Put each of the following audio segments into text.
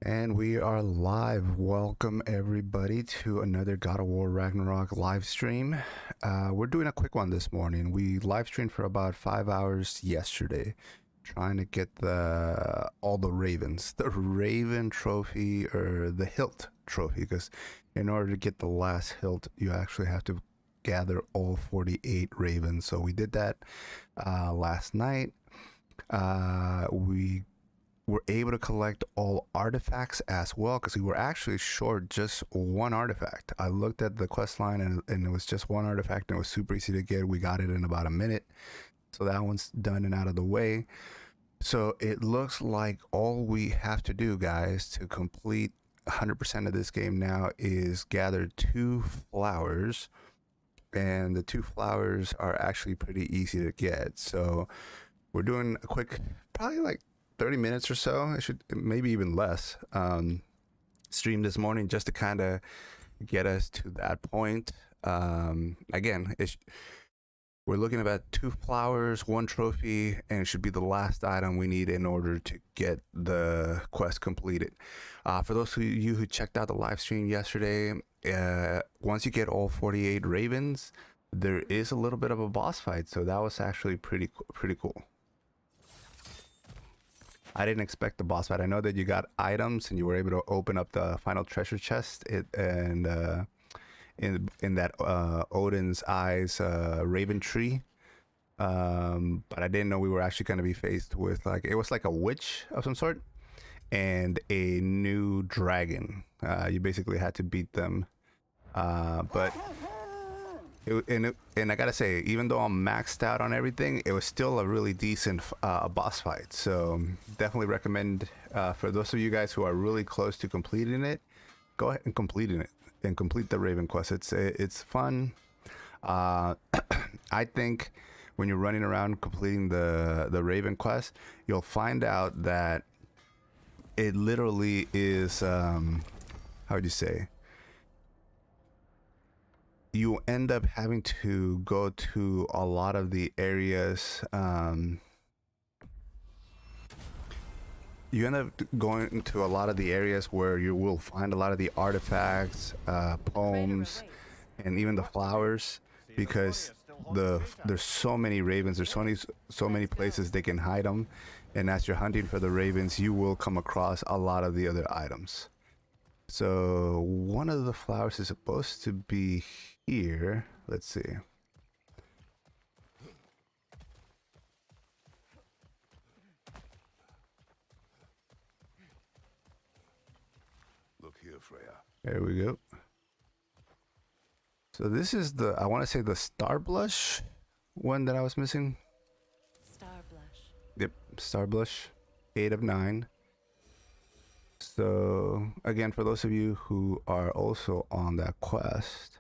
And we are live. Welcome everybody to another God of War Ragnarok live stream. We're doing a quick one this morning. We live streamed for about 5 hours yesterday, trying to get all the ravens, the Raven trophy or the hilt trophy, because in order to get the last hilt, you actually have to gather all 48 ravens. So we did that last night. We were able to collect all artifacts as well, because we were actually short just one artifact. I looked at the quest line and it was just one artifact, and it was super easy to get. We got it in about a minute, so that one's done and out of the way. So it looks like all we have to do, guys, to complete 100% of this game now is gather 2 flowers, and the 2 flowers are actually pretty easy to get. So we're doing a quick, probably like 30 minutes or so, it should, maybe even less, stream this morning just to kind of get us to that point. Again, we're looking at 2 flowers, 1 trophy, and it should be the last item we need in order to get the quest completed. For those of you who checked out the live stream yesterday, once you get all 48 ravens, there is a little bit of a boss fight, so that was actually pretty cool. I didn't expect the boss fight. I know that you got items and you were able to open up the final treasure chest in that Odin's Eyes Raven tree, but I didn't know we were actually going to be faced with, like, it was like a witch of some sort and a new dragon. You basically had to beat them, but and I gotta say, even though I'm maxed out on everything, it was still a really decent boss fight. So definitely recommend, for those of you guys who are really close to completing it, go ahead and complete the Raven quest. It's fun. I think when you're running around completing the Raven quest, you'll find out that it literally is, how would you say, you end up having to go to a lot of the areas, you end up going to a lot of the areas where you will find a lot of the artifacts, poems, and even the flowers, because there's so many ravens, there's so many places they can hide them, and as you're hunting for the ravens, you will come across a lot of the other items. So one of the flowers is supposed to be here. Let's see. Look here, Freya. There we go. So this is the, I want to say, the Star Blush one that I was missing. Star Blush. Yep, Star Blush, 8 of 9. So again, for those of you who are also on that quest,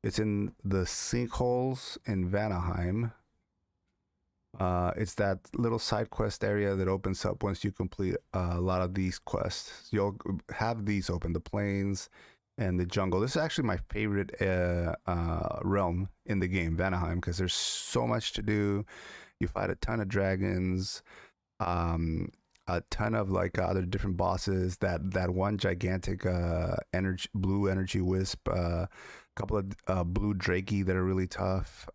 it's in the sinkholes in Vanaheim. It's that little side quest area that opens up once you complete a lot of these quests. You'll have these open, the plains and the jungle. This is actually my favorite realm in the game, Vanaheim, because there's so much to do. You fight a ton of dragons, a ton of like other different bosses, that one gigantic blue energy wisp, a couple of blue drakey that are really tough,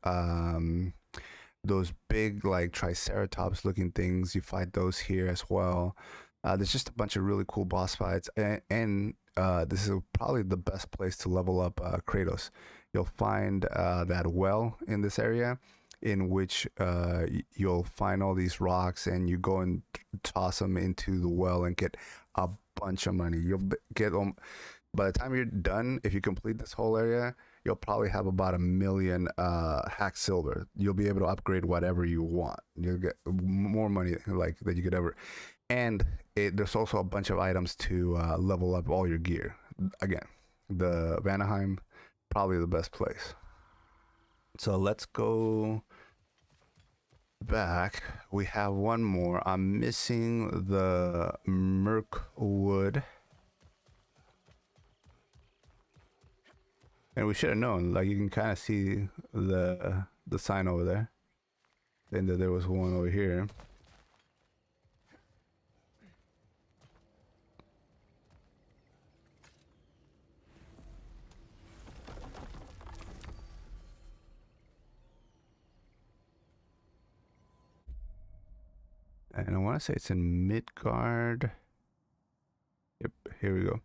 those big like triceratops looking things, you fight those here as well. There's just a bunch of really cool boss fights, and this is probably the best place to level up Kratos. You'll find that well in this area, in which you'll find all these rocks, and you go and toss them into the well and get a bunch of money. You'll get them by the time you're done. If you complete this whole area, you'll probably have about 1 million hack silver. You'll be able to upgrade whatever you want. You'll get more money like that you could ever. And there's also a bunch of items to level up all your gear. Again, the Vanaheim, probably the best place. So let's go back. We have one more. I'm missing the Mirkwood, and we should have known. Like, you can kind of see the sign over there, and that there was one over here. And I want to say it's in Midgard. Yep, here we go.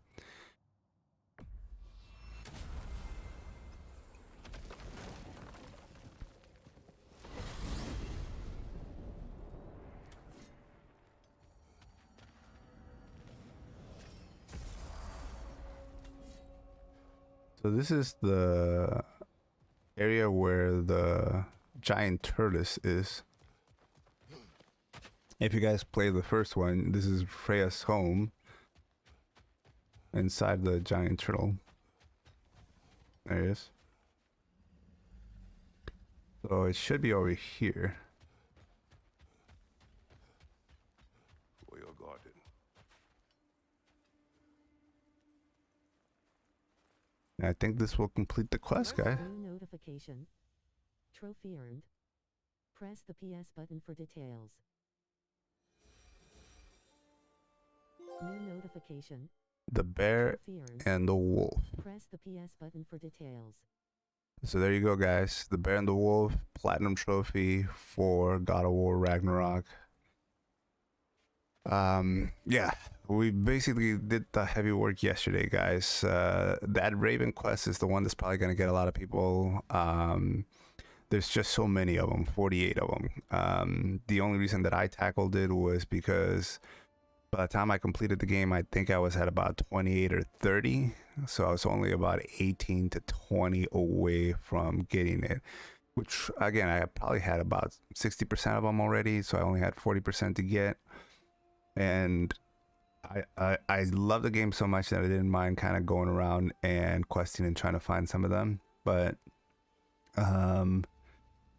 So this is the area where the giant tortoise is. If you guys play the first one, this is Freya's home inside the giant turtle. There it is. So it should be over here. Royal Garden. And I think this will complete the quest, guys. New notification. Trophy earned. Press the PS button for details. New notification. The bear Trophy earned. and the wolf. Press the PS button for details. So there you go, guys. The Bear and the Wolf Platinum Trophy for God of War Ragnarok. Yeah, we basically did the heavy work yesterday, guys. That Raven quest is the one that's probably going to get a lot of people. There's just so many of them, 48 of them. The only reason that I tackled it was because by the time I completed the game, I think I was at about 28 or 30. So I was only about 18 to 20 away from getting it, which again, I probably had about 60% of them already. So I only had 40% to get. And I love the game so much that I didn't mind kind of going around and questing and trying to find some of them. But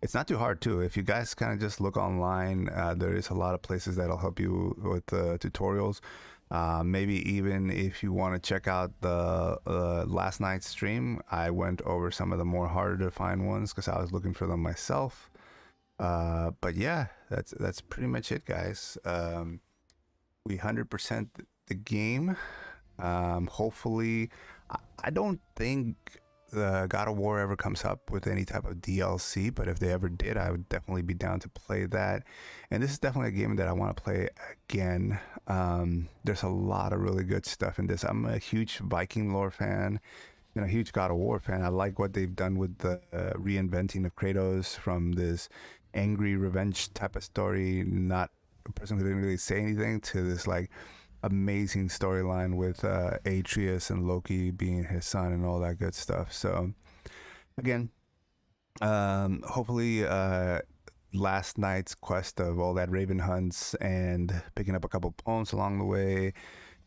it's not too hard too. If you guys kind of just look online, there is a lot of places that'll help you with the tutorials. Maybe even if you want to check out the last night's stream, I went over some of the more harder to find ones because I was looking for them myself. But yeah, that's pretty much it, guys. We 100% the game. Hopefully, I don't think the God of War ever comes up with any type of DLC, but if they ever did, I would definitely be down to play that. And this is definitely a game that I want to play again. There's a lot of really good stuff in this. I'm a huge Viking lore fan and a huge God of War fan. I like what they've done with the reinventing of Kratos from this angry revenge type of story, not a person who didn't really say anything, to this like amazing storyline with Atreus and Loki being his son and all that good stuff. So again, hopefully last night's quest of all that raven hunts and picking up a couple poems along the way,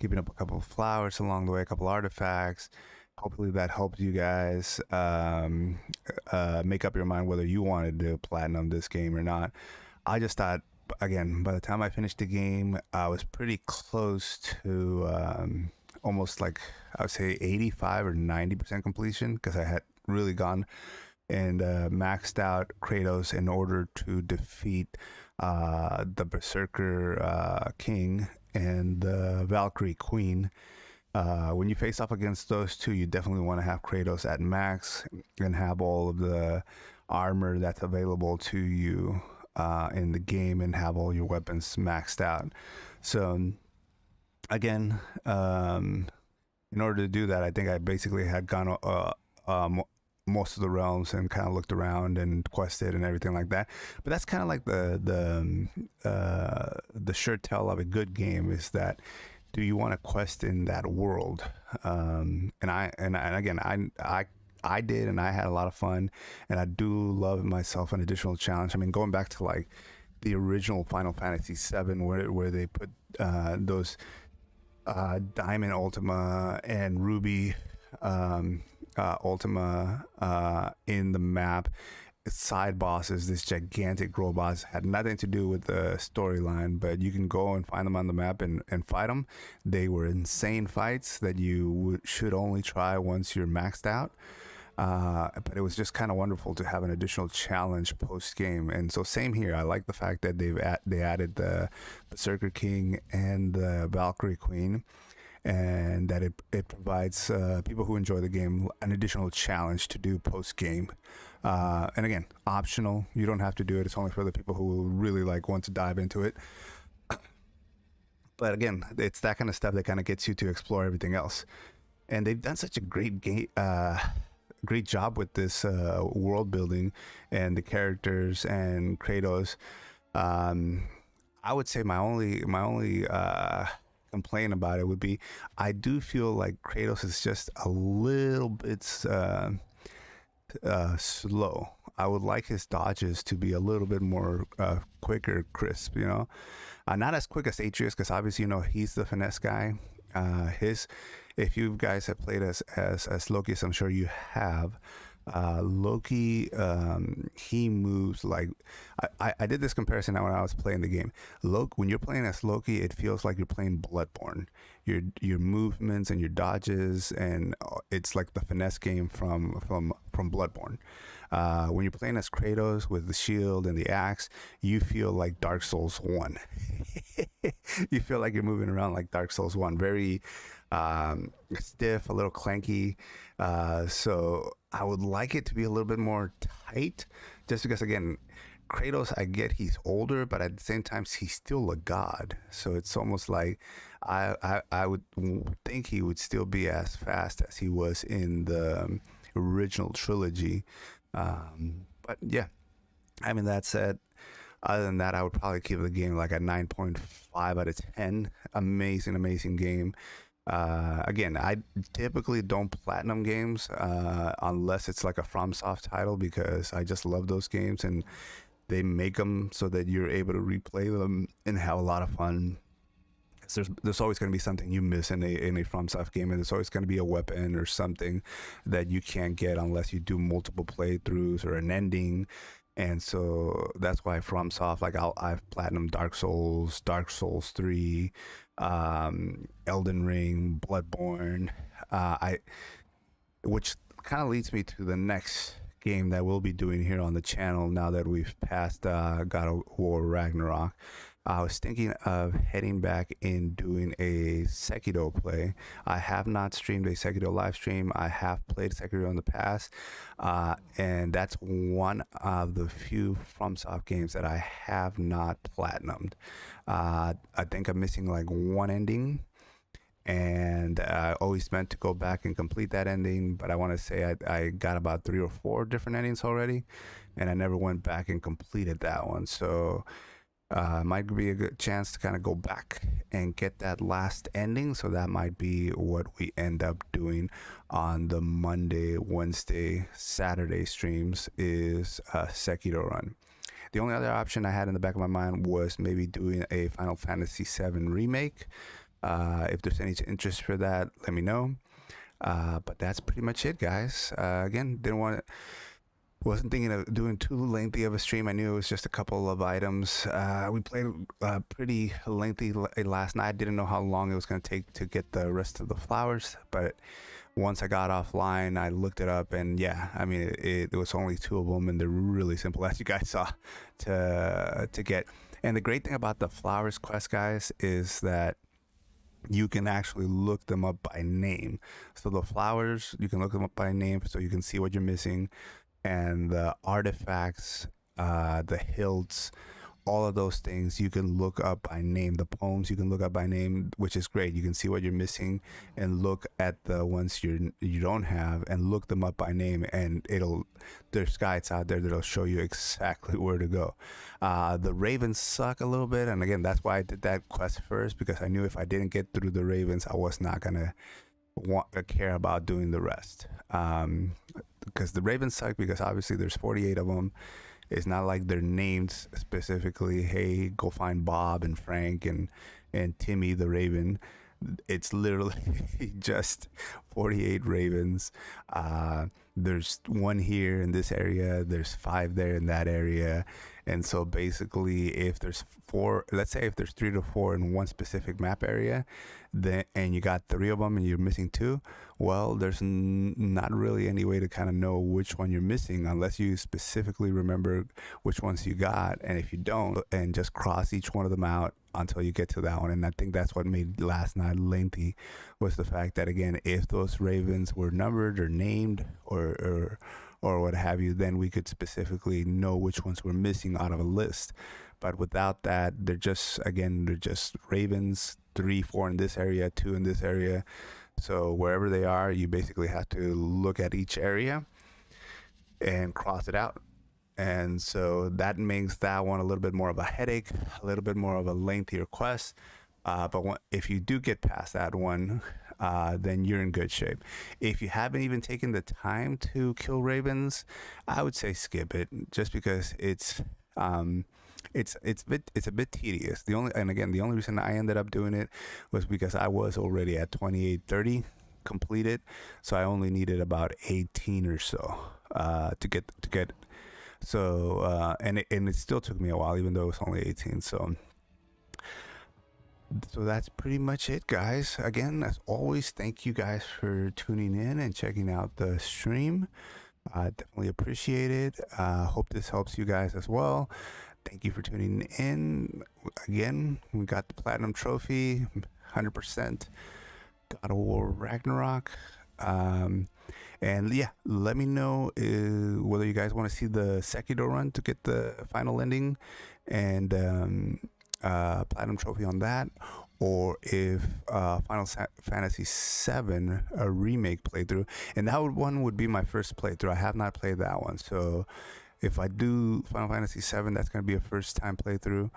keeping up a couple of flowers along the way, a couple artifacts, hopefully that helped you guys make up your mind whether you wanted to platinum this game or not. I just thought, again, by the time I finished the game, I was pretty close to almost like, I would say 85 or 90% completion, because I had really gone and maxed out Kratos in order to defeat the Berserker King and the Valkyrie Queen. When you face off against those two, you definitely want to have Kratos at max and have all of the armor that's available to you in the game and have all your weapons maxed out. So again, in order to do that, I think I basically had gone most of the realms and kind of looked around and quested and everything like that. But that's kind of like the sure tell of a good game, is that do you want to quest in that world? And again, I did, and I had a lot of fun, and I do love myself an additional challenge. I mean, going back to like the original Final Fantasy VII, where they put those Diamond Ultima and Ruby Ultima in the map, side bosses, this gigantic robots, had nothing to do with the storyline, but you can go and find them on the map and fight them. They were insane fights that you should only try once you're maxed out. But it was just kind of wonderful to have an additional challenge post game. And so same here, I like the fact that they added the Berserker King and the Valkyrie Queen, and that it provides people who enjoy the game an additional challenge to do post game. And again, optional. You don't have to do it. It's only for the people who really like want to dive into it. But again, it's that kind of stuff that kind of gets you to explore everything else. And they've done such a great job with this world building and the characters and Kratos. Um, I would say my only complaint about it would be I do feel like Kratos is just a little bit slow. I would like his dodges to be a little bit more quicker, crisp. Not as quick as Atreus, because obviously he's the finesse guy. His If you guys have played as Loki, as I'm sure you have, Loki, he moves like I did this comparison when I was playing the game. When you're playing as Loki, it feels like you're playing Bloodborne. Your movements and your dodges, and it's like the finesse game from Bloodborne. When you're playing as Kratos with the shield and the axe, you feel like Dark Souls 1. You feel like you're moving around like Dark Souls 1. Very stiff, a little clanky. So I would like it to be a little bit more tight, just because, again, Kratos, I get he's older, but at the same time, he's still a god. So it's almost like I would think he would still be as fast as he was in the original trilogy. But yeah, I mean, that said, other than that, I would probably give the game like a 9.5 out of 10. Amazing game. Again, I typically don't platinum games unless it's like a FromSoft title, because I just love those games, and they make them so that you're able to replay them and have a lot of fun. There's always going to be something you miss in a FromSoft game, and there's always going to be a weapon or something that you can't get unless you do multiple playthroughs or an ending. And so that's why FromSoft, like I've platinum Dark Souls 3, Elden Ring, Bloodborne, which kind of leads me to the next game that we'll be doing here on the channel now that we've passed God of War Ragnarok. I was thinking of heading back and doing a Sekiro play. I have not streamed a Sekiro live stream. I have played Sekiro in the past, and that's one of the few FromSoft games that I have not platinumed. I think I'm missing like one ending, and I always meant to go back and complete that ending, but I want to say I got about 3 or 4 different endings already, and I never went back and completed that one. So might be a good chance to kind of go back and get that last ending. So that might be what we end up doing on the Monday, Wednesday, Saturday streams, is a Sekiro run. The only other option I had in the back of my mind was maybe doing a Final Fantasy VII remake. If there's any interest for that, let me know. But that's pretty much it, guys. Again, wasn't thinking of doing too lengthy of a stream. I knew it was just a couple of items. We played pretty lengthy last night. I didn't know how long it was going to take to get the rest of the flowers, but once I got offline, I looked it up, and yeah, I mean, it was only 2 of them, and they're really simple, as you guys saw, to get. And the great thing about the flowers quest, guys, is that you can actually look them up by name. So the flowers, you can look them up by name, so you can see what you're missing. And the artifacts, the hilts, all of those things you can look up by name. The poems you can look up by name, which is great. You can see what you're missing and look at the ones you don't have and look them up by name, and there's guides out there that'll show you exactly where to go. The ravens suck a little bit, and again, that's why I did that quest first, because I knew if I didn't get through the ravens, I was not gonna care about doing the rest. Because the ravens suck, because obviously there's 48 of them. It's not like they're named specifically, hey, go find Bob and Frank and Timmy the Raven. It's literally just 48 ravens. There's 1 here in this area, there's 5 there in that area. And so basically, if there's 4, let's say if there's 3 to 4 in one specific map area, then and you got 3 of them and you're missing 2, well, there's not really any way to kind of know which one you're missing unless you specifically remember which ones you got. And if you don't, and just cross each one of them out until you get to that one. And I think that's what made last night lengthy, was the fact that, again, if those ravens were numbered or named or what have you, then we could specifically know which ones were missing out of a list. But without that, they're just ravens. 3, 4 in this area, 2 in this area. So wherever they are, you basically have to look at each area and cross it out. And so that makes that one a little bit more of a headache, a little bit more of a lengthier quest. But if you do get past that one, then you're in good shape. If you haven't even taken the time to kill ravens, I would say skip it, just because it's a bit tedious. The only reason I ended up doing it was because I was already at 2830 completed, so I only needed about 18 or so to get. So and it still took me a while, even though it was only 18. So that's pretty much it, guys. Again, as always, thank you guys for tuning in and checking out the stream. Definitely appreciate it. Hope this helps you guys as well. Thank you for tuning in. Again, we got the platinum trophy, 100%. God of War Ragnarok. And yeah, let me know whether you guys want to see the Sekiro run to get the final ending and platinum trophy on that, or if Final Fantasy VII, a remake playthrough. And that one would be my first playthrough. I have not played that one, so if I do Final Fantasy VII, that's going to be a first time playthrough.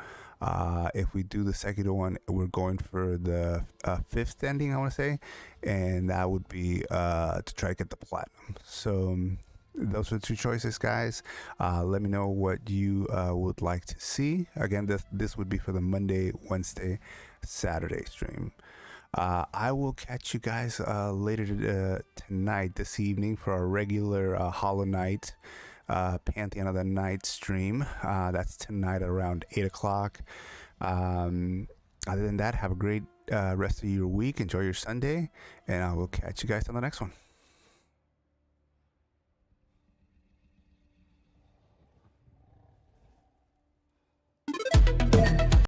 If we do the Sekiro one, we're going for the 5th ending, I want to say, and that would be to try to get the platinum. So those are 2 choices, guys. Let me know what you would like to see. Again, this would be for the Monday, Wednesday, Saturday stream. I will catch you guys later tonight, this evening, for our regular Hollow Knight Pantheon of the Night stream. That's tonight around 8 o'clock. Other than that, have a great rest of your week. Enjoy your Sunday, and I will catch you guys on the next one.